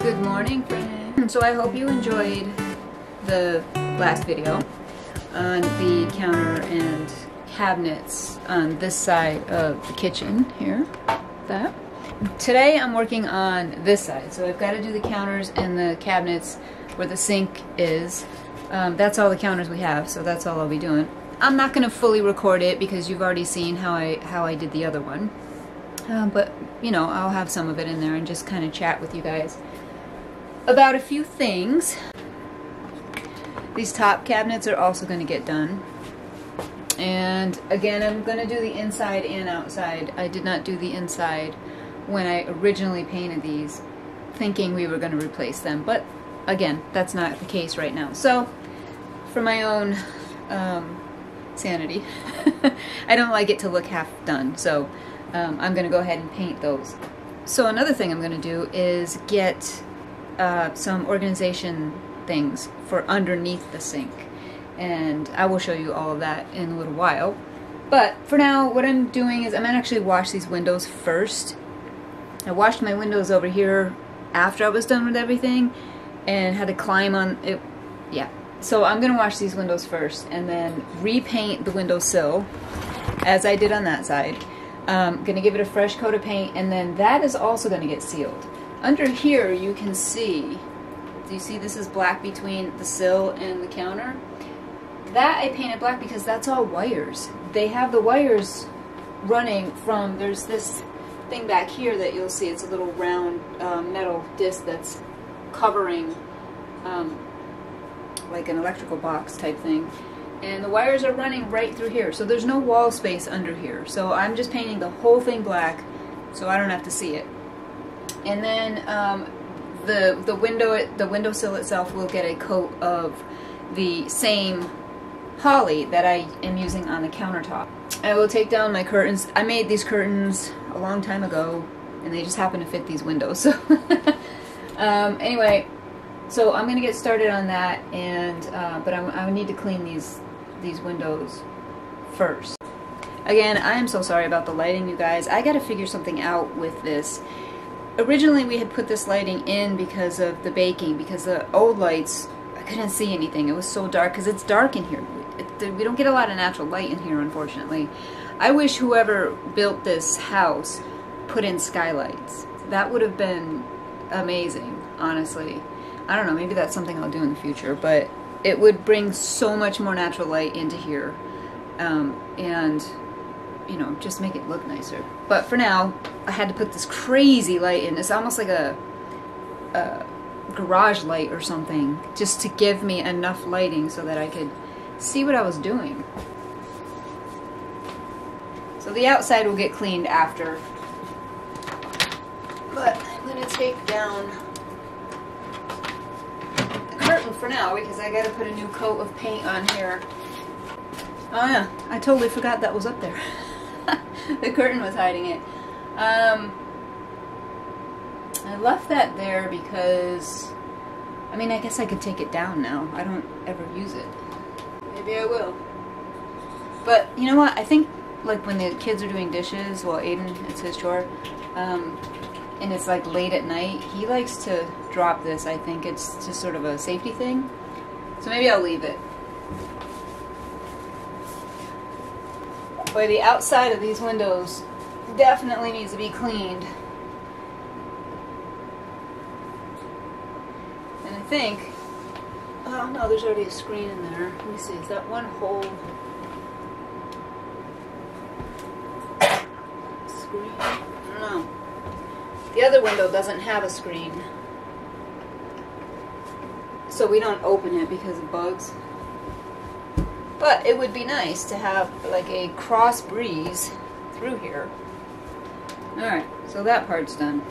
Good morning, friends. So I hope you enjoyed the last video on the counter and cabinets on this side of the kitchen here. That. Today I'm working on this side, so I've got to do the counters and the cabinets where the sink is. That's all the counters we have, so that's all I'll be doing. I'm not going to fully record it because you've already seen how I did the other one. But, you know, I'll have some of it in there and just kind of chat with you guys about a few things. These top cabinets are also going to get done. And again, I'm going to do the inside and outside. I did not do the inside when I originally painted these, thinking we were going to replace them. But again, that's not the case right now. So, for my own sanity, I don't like it to look half done. So, I'm going to go ahead and paint those. So another thing I'm going to do is get some organization things for underneath the sink. And I will show you all of that in a little while. But for now, what I'm doing is I'm going to actually wash these windows first. I washed my windows over here after I was done with everything and had to climb on it. Yeah. So I'm going to wash these windows first and then repaint the windowsill as I did on that side. Going to give it a fresh coat of paint, and then that is also going to get sealed. Under here you can see, do you see this is black between the sill and the counter? That I painted black because that's all wires. They have the wires running from, there's this thing back here that you'll see, it's a little round metal disc that's covering like an electrical box type thing. And the wires are running right through here, so there's no wall space under here. So I'm just painting the whole thing black so I don't have to see it. And then the windowsill itself will get a coat of the same holly that I am using on the countertop. I will take down my curtains. I made these curtains a long time ago, and they just happen to fit these windows. So anyway, so I'm gonna get started on that, and but I need to clean these windows first. Again, I am so sorry about the lighting, you guys. I gotta figure something out with this. Originally we had put this lighting in because of the baking, because the old lights, I couldn't see anything. It was so dark, because it's dark in here. We don't get a lot of natural light in here, unfortunately. I wish whoever built this house put in skylights. That would have been amazing, honestly. I don't know, maybe that's something I'll do in the future, but it would bring so much more natural light into here, and, you know, just make it look nicer. But for now, I had to put this crazy light in. It's almost like a garage light or something, just to give me enough lighting so that I could see what I was doing. So the outside will get cleaned after. But I'm going to take down curtain for now because I gotta put a new coat of paint on here. Oh yeah, I totally forgot that was up there. The curtain was hiding it. I left that there because, I mean, I guess I could take it down now. I don't ever use it. Maybe I will. But you know what? I think like when the kids are doing dishes, well, Aiden, it's his chore, and it's like late at night, he likes to drop this. I think it's just sort of a safety thing. So maybe I'll leave it. Boy, the outside of these windows definitely needs to be cleaned. And I think, oh no, there's already a screen in there. Let me see, is that one hole? Screen? I don't know. The other window doesn't have a screen, so we don't open it because of bugs. But it would be nice to have like a cross breeze through here. Alright, so that part's done.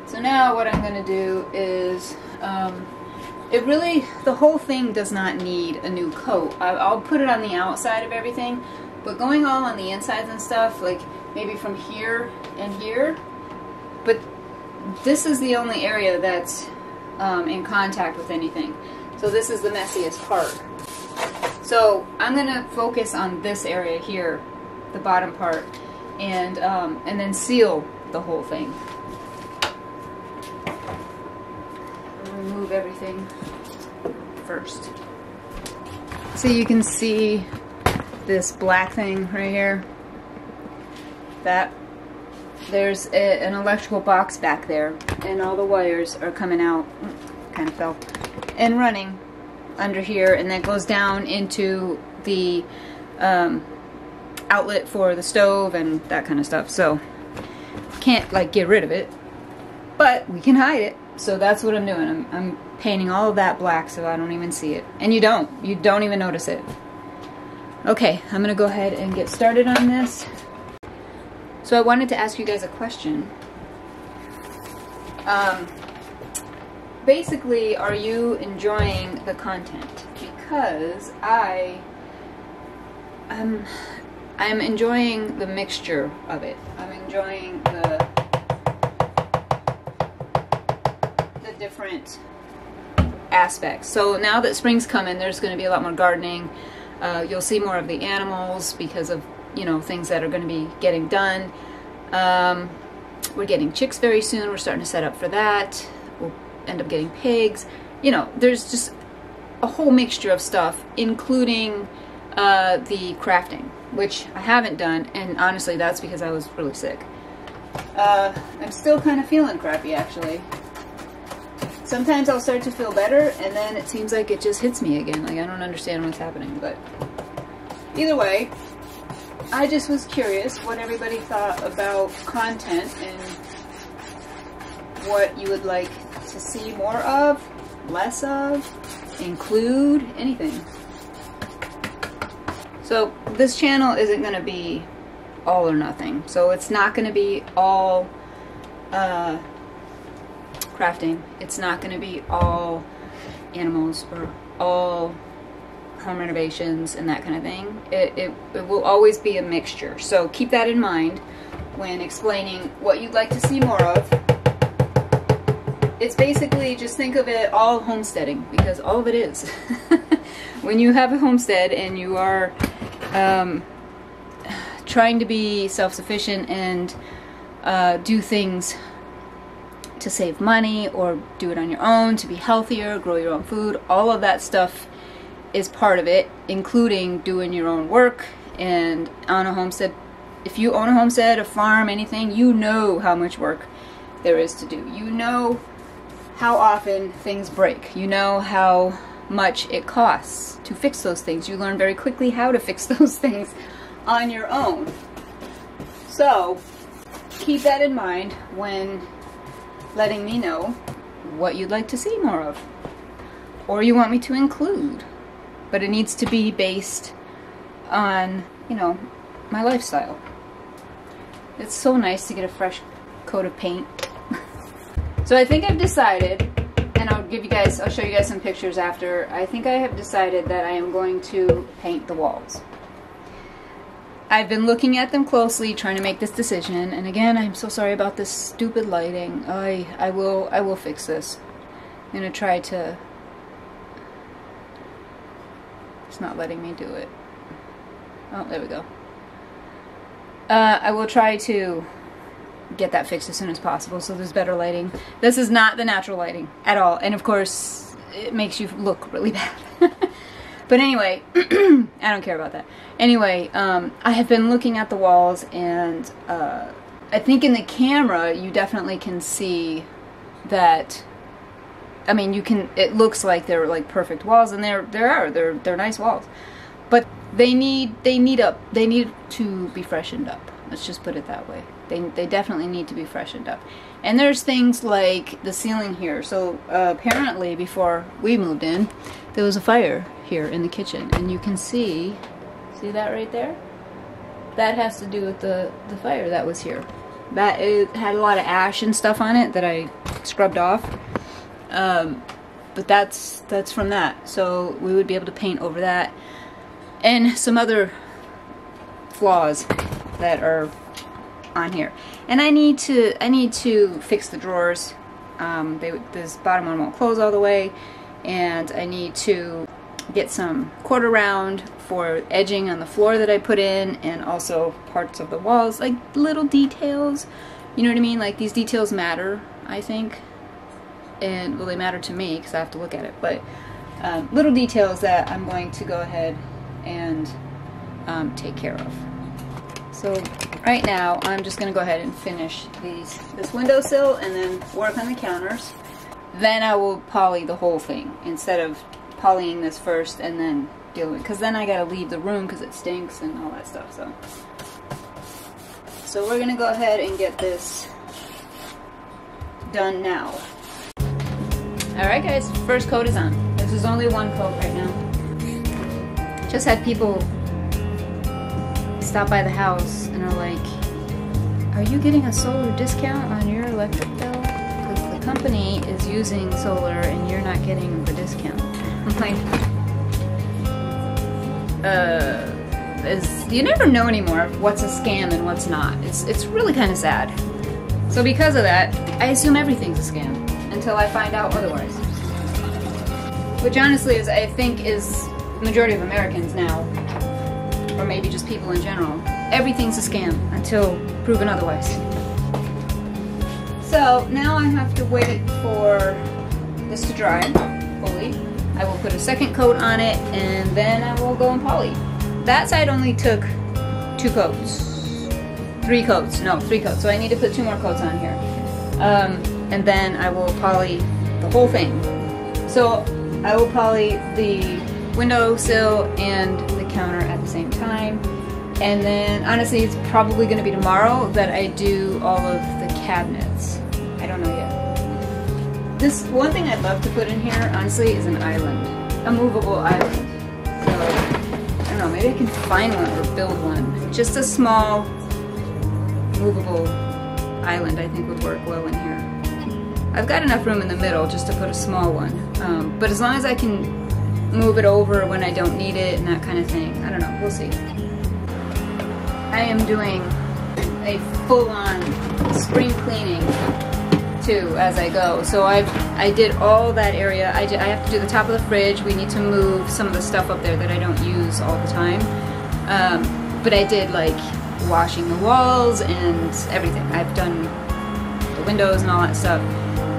So now what I'm going to do is, the whole thing does not need a new coat. I'll put it on the outside of everything, but going all on the insides and stuff, like maybe from here and here, but this is the only area that's in contact with anything. So this is the messiest part. So I'm going to focus on this area here, the bottom part, and then seal the whole thing. lighting first. So you can see this black thing right here. That there's an electrical box back there, and all the wires are coming out, kind of fell, and running under here, and that goes down into the outlet for the stove and that kind of stuff. So can't like get rid of it, but we can hide it. So that's what I'm doing. I'm painting all of that black so I don't even see it, and you don't even notice it. Okay, I'm gonna go ahead and get started on this. So I wanted to ask you guys a question. Basically, are you enjoying the content? Because I'm enjoying the mixture of it. I'm enjoying the different aspects. So now that spring's coming, there's going to be a lot more gardening. You'll see more of the animals because of, you know, things that are going to be getting done. We're getting chicks very soon. We're starting to set up for that. We'll end up getting pigs. You know, there's just a whole mixture of stuff, including the crafting, which I haven't done, and honestly that's because I was really sick. I'm still kind of feeling crappy, actually. Sometimes I'll start to feel better, and then it seems like it just hits me again. Like, I don't understand what's happening, but either way, I just was curious what everybody thought about content and what you would like to see more of, less of, include, anything. So this channel isn't going to be all or nothing. So it's not going to be all crafting. It's not going to be all animals or all home renovations and that kind of thing. It will always be a mixture. So keep that in mind when explaining what you'd like to see more of. It's basically, just think of it all homesteading, because all of it is. When you have a homestead and you are trying to be self-sufficient and do things to save money or do it on your own, to be healthier, grow your own food, all of that stuff is part of it, including doing your own work. And on a homestead, if you own a homestead, a farm, anything, you know how much work there is to do. You know how often things break. You know how much it costs to fix those things. You learn very quickly how to fix those things on your own. So keep that in mind when letting me know what you'd like to see more of, or you want me to include. But it needs to be based on, you know, my lifestyle. It's so nice to get a fresh coat of paint. So I think I've decided, and I'll show you guys some pictures after. I think I have decided that I am going to paint the walls. I've been looking at them closely, trying to make this decision, and again, I'm so sorry about this stupid lighting. I will fix this. I'm gonna try to. It's not letting me do it. Oh, there we go. I will try to get that fixed as soon as possible so there's better lighting. This is not the natural lighting at all, and of course it makes you look really bad. But anyway, I don't care about that. Anyway, I have been looking at the walls, and I think in the camera you definitely can see that. I mean, you can. It looks like they're like perfect walls, and they're nice walls, but they need to be freshened up. Let's just put it that way. They definitely need to be freshened up. And there's things like the ceiling here. So apparently before we moved in, there was a fire here in the kitchen, and you can see that right there? That has to do with the fire that was here. That it had a lot of ash and stuff on it that I scrubbed off. But that's from that. So we would be able to paint over that. And some other flaws that are on here. And I need to fix the drawers. This bottom one won't close all the way, and I need to get some quarter round for edging on the floor that I put in, and also parts of the walls, like little details. You know what I mean? Like, these details matter, I think. and well, they matter to me because I have to look at it, but little details that I'm going to go ahead and take care of. So right now I'm just going to go ahead and finish this windowsill and then work on the counters. Then I will poly the whole thing instead of polying this first and then dealing with it, because then I gotta leave the room because it stinks and all that stuff. So we're gonna go ahead and get this done now. Alright guys, first coat is on. This is only one coat right now. Just had people stop by the house and are like, are you getting a solar discount on your electric bill? Because the company is using solar and you're not getting the discount. I'm like, you never know anymore what's a scam and what's not. It's really kind of sad. So because of that, I assume everything's a scam until I find out otherwise. Which honestly is, I think, is the majority of Americans now, or maybe just people in general. Everything's a scam until proven otherwise. So now I have to wait for this to dry fully. I will put a second coat on it and then I will go and poly. That side only took 2 coats. 3 coats. No, 3 coats. So I need to put 2 more coats on here. And then I will poly the whole thing. So I will poly the windowsill and the counter at the same time. And then honestly it's probably going to be tomorrow that I do all of the cabinets. I don't know yet. This one thing I'd love to put in here, honestly, is an island. A movable island. So, I don't know, maybe I can find one or build one. Just a small, movable island I think would work well in here. I've got enough room in the middle just to put a small one. But as long as I can move it over when I don't need it and that kind of thing. I don't know, we'll see. I am doing a full-on spring cleaning too as I go. So I did all that area. I have to do the top of the fridge. We need to move some of the stuff up there that I don't use all the time. But I did like washing the walls and everything. I've done the windows and all that stuff.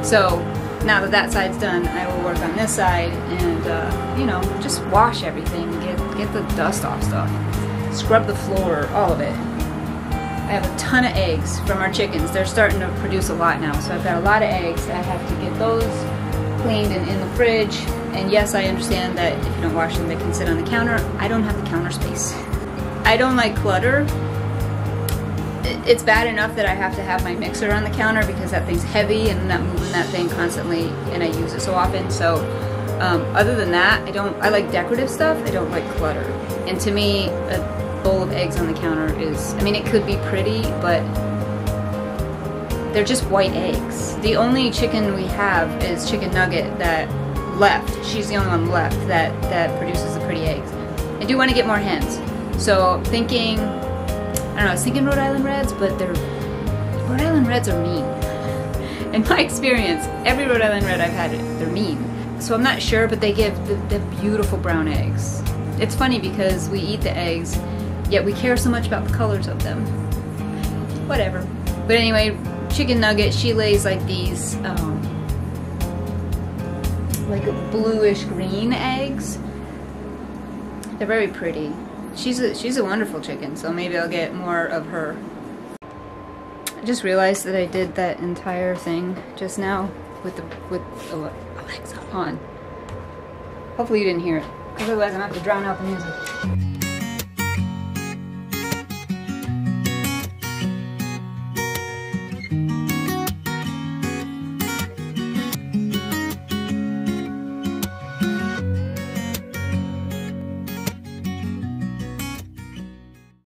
So now that that side's done, I will work on this side and you know, just wash everything, get the dust off stuff, scrub the floor, all of it. I have a ton of eggs from our chickens. They're starting to produce a lot now, so I've got a lot of eggs. I have to get those cleaned and in the fridge. And yes, I understand that if you don't wash them, they can sit on the counter. I don't have the counter space. I don't like clutter. It's bad enough that I have to have my mixer on the counter because that thing's heavy and I'm not moving that thing constantly and I use it so often. So other than that, I like decorative stuff. I don't like clutter. And to me, a bowl of eggs on the counter is, I mean, it could be pretty, but they're just white eggs. The only chicken we have is Chicken Nugget that left. She's the only one left that produces the pretty eggs. I do want to get more hens. So thinking, I don't know, I was thinking Rhode Island Reds, but Rhode Island Reds are mean. In my experience, every Rhode Island Red I've had, they're mean. So I'm not sure, but they give the beautiful brown eggs. It's funny because we eat the eggs, yet we care so much about the colors of them. Whatever. But anyway, Chicken Nugget, she lays like these, like bluish green eggs. They're very pretty. She's a wonderful chicken, so maybe I'll get more of her. I just realized that I did that entire thing just now with Alexa on. Hopefully you didn't hear it, because otherwise I'm gonna have to drown out the music.